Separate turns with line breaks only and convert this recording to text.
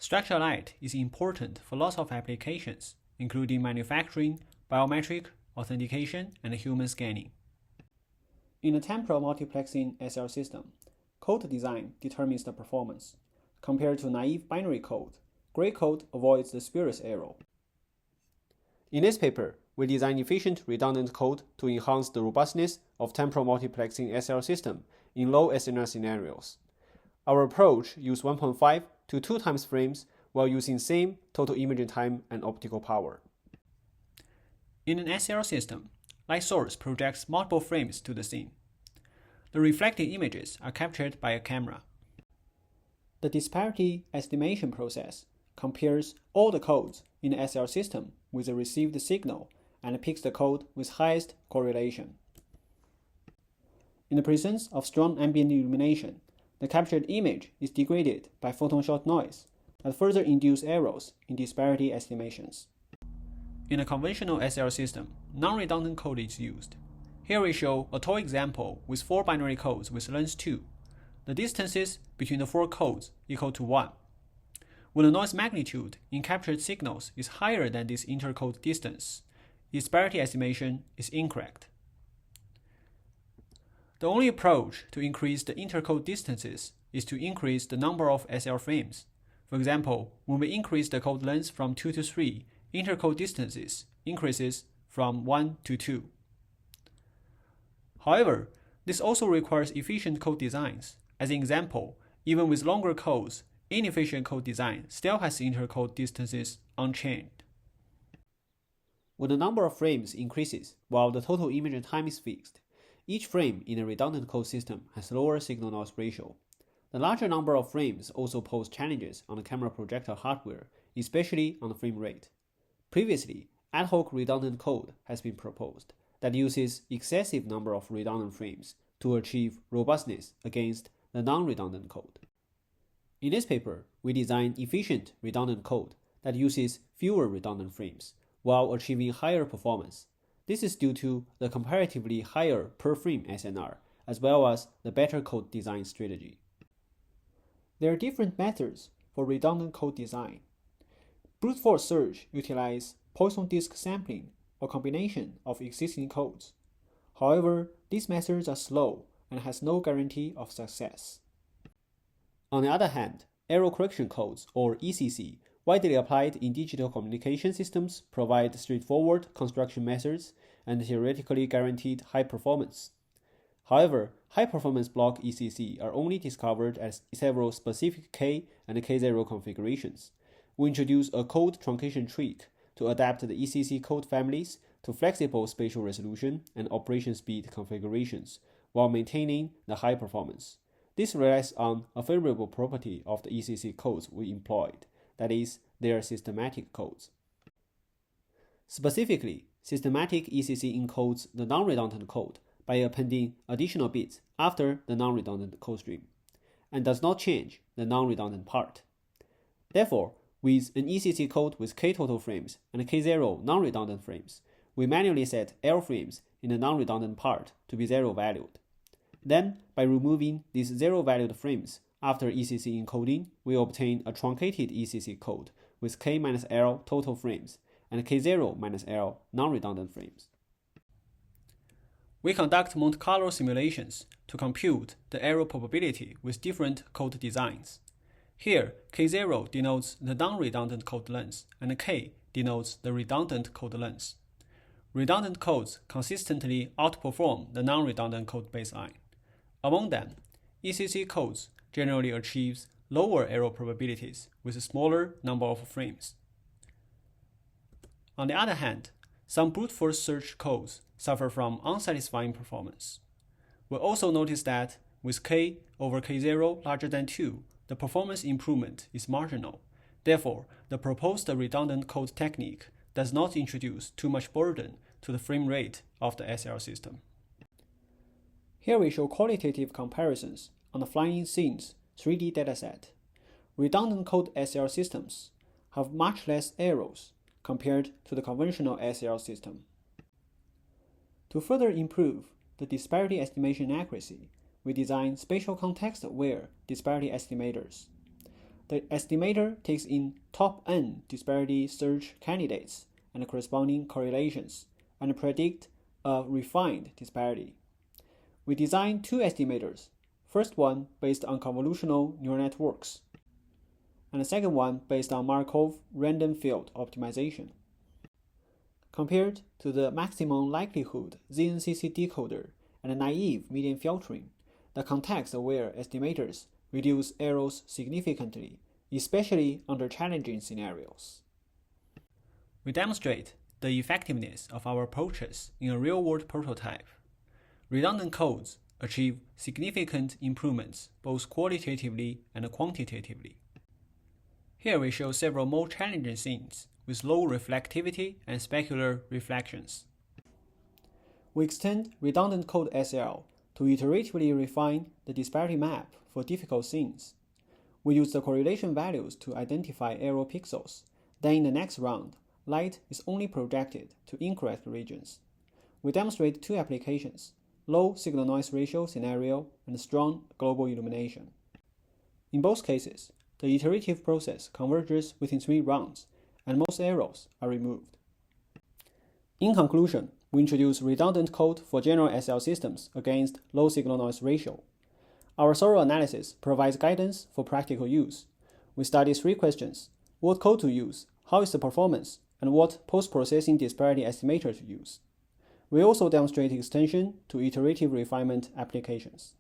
Structured light is important for lots of applications, including manufacturing, biometric, authentication, and human scanning. In a temporal multiplexing SL system, code design determines the performance. Compared to naive binary code, gray code avoids the spurious error. In this paper, we design efficient redundant code to enhance the robustness of temporal multiplexing SL system in low SNR scenarios. Our approach uses 1.5 to 2 times frames while using same total imaging time and optical power. In an SL system, light source projects multiple frames to the scene. The reflected images are captured by a camera. The disparity estimation process compares all the codes in the SL system with the received signal and picks the code with highest correlation. In the presence of strong ambient illumination, the captured image is degraded by photon shot noise that further induce errors in disparity estimations. In a conventional SL system, non-redundant code is used. Here we show a toy example with 4 binary codes with length 2. The distances between the 4 codes equal to 1. When the noise magnitude in captured signals is higher than this intercode distance, disparity estimation is incorrect. The only approach to increase the intercode distances is to increase the number of SL frames. For example, when we increase the code length from 2 to 3, intercode distances increases from 1 to 2. However, this also requires efficient code designs. As an example, even with longer codes, inefficient code design still has intercode distances unchanged. When the number of frames increases while the total imaging time is fixed, each frame in a redundant code system has lower signal-noise ratio. The larger number of frames also pose challenges on the camera projector hardware, especially on the frame rate. Previously, ad hoc redundant code has been proposed that uses excessive number of redundant frames to achieve robustness against the non-redundant code. In this paper, we design efficient redundant code that uses fewer redundant frames while achieving higher performance. This is due to the comparatively higher per frame SNR, as well as the better code design strategy. There are different methods for redundant code design. Brute force search utilizes Poisson disk sampling or combination of existing codes. However, these methods are slow and has no guarantee of success. On the other hand, error correction codes, or ECC, widely applied in digital communication systems, provide straightforward construction methods and theoretically guaranteed high performance. However, high-performance block ECC are only discovered as several specific K and K0 configurations. We introduce a code truncation trick to adapt the ECC code families to flexible spatial resolution and operation speed configurations while maintaining the high performance. This relies on a favorable property of the ECC codes we employed, that is, they are systematic codes. Specifically, systematic ECC encodes the non-redundant code by appending additional bits after the non-redundant code stream, and does not change the non-redundant part. Therefore, with an ECC code with K total frames and K0 non-redundant frames, we manually set L frames in the non-redundant part to be zero-valued. Then, by removing these zero-valued frames after ECC encoding, we obtain a truncated ECC code with K-L total frames and K0-L non-redundant frames. We conduct Monte Carlo simulations to compute the error probability with different code designs. Here, K0 denotes the non-redundant code length, and K denotes the redundant code length. Redundant codes consistently outperform the non-redundant code baseline. Among them, ECC codes generally achieves lower error probabilities with a smaller number of frames. On the other hand, some brute force search codes suffer from unsatisfying performance. We also notice that with K over K0 larger than 2, the performance improvement is marginal. Therefore, the proposed redundant code technique does not introduce too much burden to the frame rate of the SL system. Here we show qualitative comparisons on the flying scenes 3D dataset. Redundant code SL systems have much less errors compared to the conventional SL system. To further improve the disparity estimation accuracy, we design spatial context-aware disparity estimators. the estimator takes in top n disparity search candidates and corresponding correlations and predict a refined disparity. We design two estimators, first one based on convolutional neural networks, and the second one based on Markov random field optimization. Compared to the maximum likelihood ZNCC decoder and naive median filtering, the context-aware estimators reduce errors significantly, especially under challenging scenarios. We demonstrate the effectiveness of our approaches in a real-world prototype. Redundant codes achieve significant improvements both qualitatively and quantitatively. Here we show several more challenging scenes with low reflectivity and specular reflections. We extend redundant code SL to iteratively refine the disparity map for difficult scenes. We use the correlation values to identify error pixels. Then in the next round, light is only projected to incorrect regions. We demonstrate two applications, low signal-noise ratio scenario and strong global illumination. In both cases, the iterative process converges within 3 rounds, and most errors are removed. In conclusion, we introduce redundant code for general SL systems against low signal-noise ratio. Our thorough analysis provides guidance for practical use. We study 3 questions: what code to use, how is the performance, and what post-processing disparity estimator to use. We also demonstrate extension to iterative refinement applications.